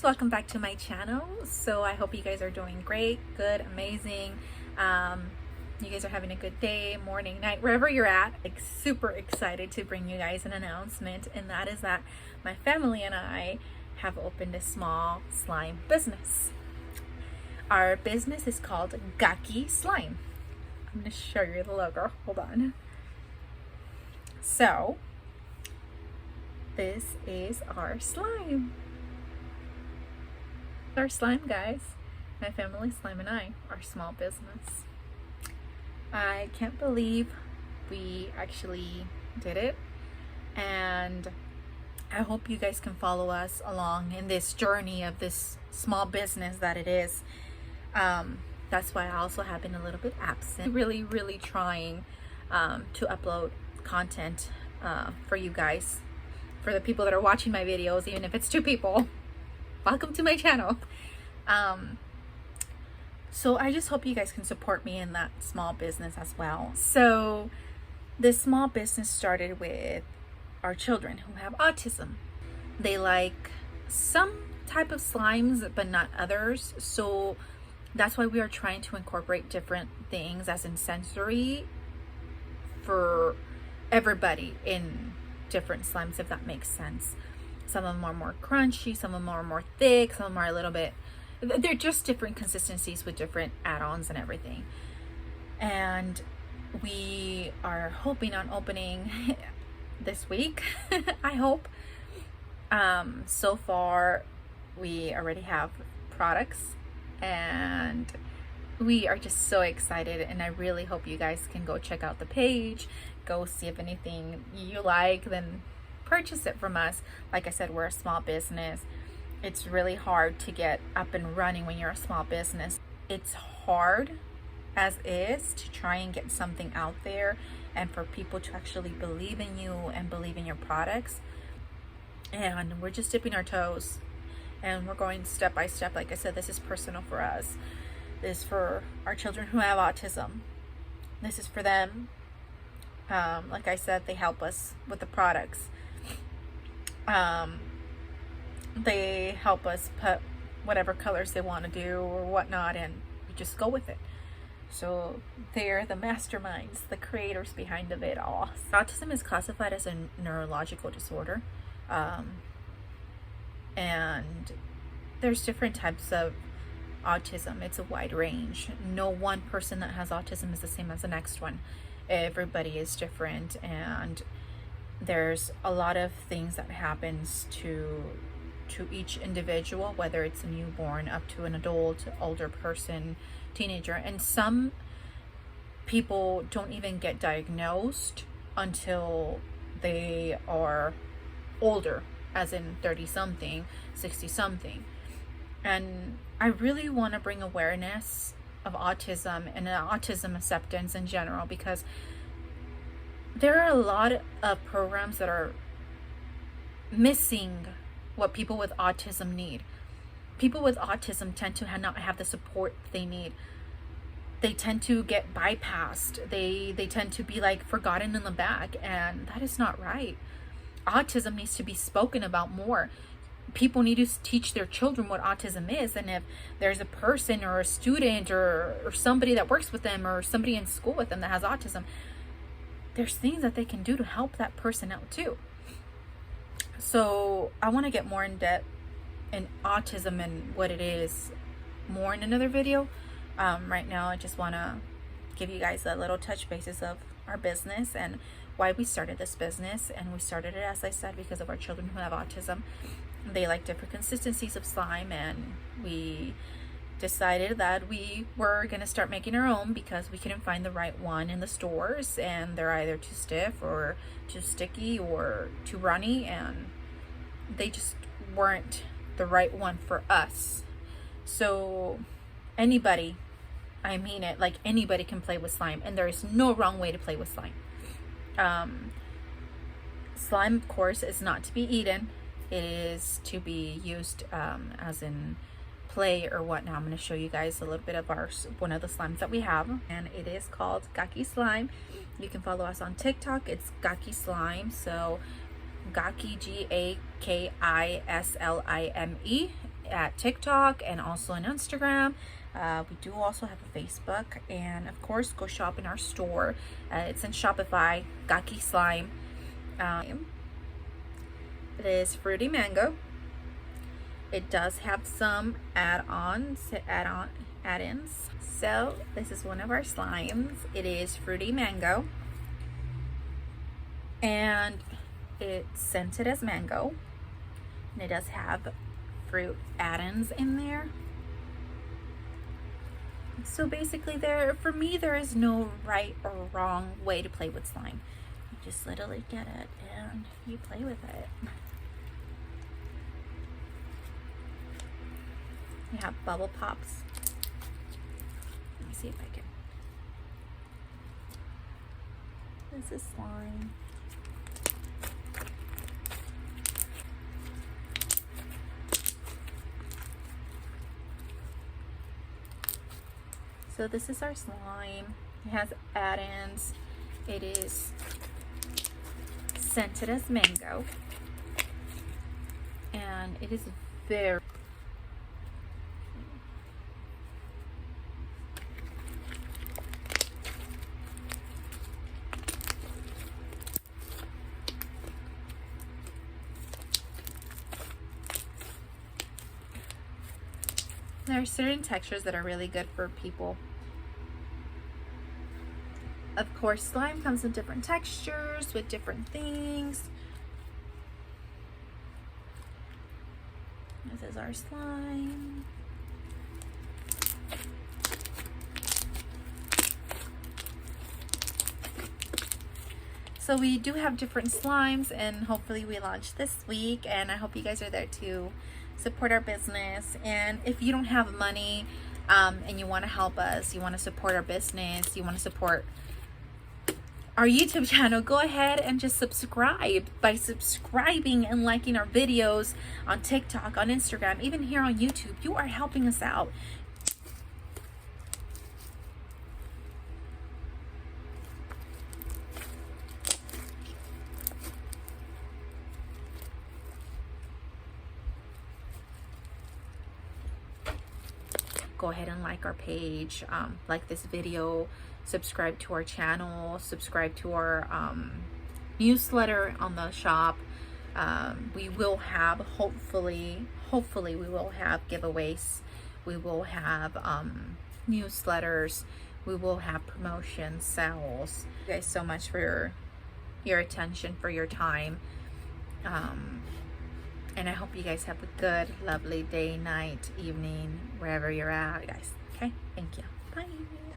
loves, welcome back to my channel. So I hope you guys are doing great, good, amazing. You guys are having a good day, morning, night, wherever you're at. Like, super excited to bring you guys an announcement, and that is that my family and I have opened a small slime business. Our business is called GaKi Slime. I'm going to show you the logo. Hold on. So this is our slime. Our slime, guys. My family slime and I, our small business. I can't believe we actually did it, and I hope you guys can follow us along in this journey of this small business that it is. That's why I also have been a little bit absent. Really trying to upload content for you guys, for the people that are watching my videos, even if it's 2 people. Welcome to my channel. So I just hope you guys can support me in that small business as well. So this small business started with our children who have autism. They like some type of slimes but not others, so that's why we are trying to incorporate different things as in sensory for everybody in different slimes, if that makes sense. Some of them are more crunchy, some of them are more thick, some of them are a little bit, they're just different consistencies with different add-ons and everything. And we are hoping on opening this week. I hope. So far we already have products and we are just so excited, and I really hope you guys can go check out the page, go see if anything you like, then purchase it from us. Like I said, we're a small business. It's really hard to get up and running when you're a small business. It's hard as is to try and get something out there and for people to actually believe in you and believe in your products. And we're just dipping our toes and we're going step by step. Like I said, this is personal for us. This is for our children who have autism. This is for them. Like I said, they help us with the products. They help us put whatever colors they want to do or whatnot, and we just go with it. So they're the masterminds, the creators behind of it all. Autism is classified as a neurological disorder, and there's different types of autism. It's a wide range. No one person that has autism is the same as the next one. Everybody is different, and there's a lot of things that happens to each individual, whether it's a newborn up to an adult, older person, teenager. And some people don't even get diagnosed until they are older, as in 30 something, 60 something. And I really want to bring awareness of autism and autism acceptance in general, because there are a lot of programs that are missing what people with autism need. People with autism tend to not have the support they need. They tend to get bypassed. They tend to be like forgotten in the back, and that is not right. Autism needs to be spoken about more. People need to teach their children what autism is, and if there's a person or a student or somebody that works with them or somebody in school with them that has autism, there's things that they can do to help that person out too. So I want to get more in depth in autism and what it is more in another video. Right now I just want to give you guys a little touch bases of our business and why we started this business. And we started it, as I said, because of our children who have autism. They like different consistencies of slime, and we decided that we were going to start making our own because we couldn't find the right one in the stores, and they're either too stiff or too sticky or too runny, and they just weren't the right one for us. So anybody, I mean it, like anybody can play with slime, and there is no wrong way to play with slime. Slime, of course, is not to be eaten. It is to be used as in play or whatnot. I'm going to show you guys a little bit of one of the slimes that we have, and it is called GaKi Slime. You can follow us on TikTok. It's GaKi Slime. So GaKi, GaKiSlime, at TikTok and also on Instagram. We do also have a Facebook, and of course go shop in our store. It's in Shopify, GaKi Slime. It is fruity mango. It does have some add-ins. So this is one of our slimes. It is fruity mango, and it's scented as mango, and it does have fruit add-ins in there. So basically, for me there is no right or wrong way to play with slime. You just literally get it and you play with it. You have bubble pops. Let me see if I can. This is slime. So this is our slime. It has add-ins. It is scented as mango, and it is very there are certain textures that are really good for people. Of course, slime comes in different textures with different things. This is our slime. So we do have different slimes, and hopefully we launch this week, and I hope you guys are there to support our business. And if you don't have money and you want to help us, you want to support our business, you want to support our YouTube channel, go ahead and just subscribe. By subscribing and liking our videos on TikTok, on Instagram, even here on YouTube, you are helping us out. Go ahead and like our page, like this video, subscribe to our channel, subscribe to our newsletter on the shop. We will have, hopefully we will have giveaways, we will have newsletters, we will have promotions, sales. Thank you guys so much for your attention, for your time, and I hope you guys have a good, lovely day, night, evening, wherever you're at, guys. Okay, thank you.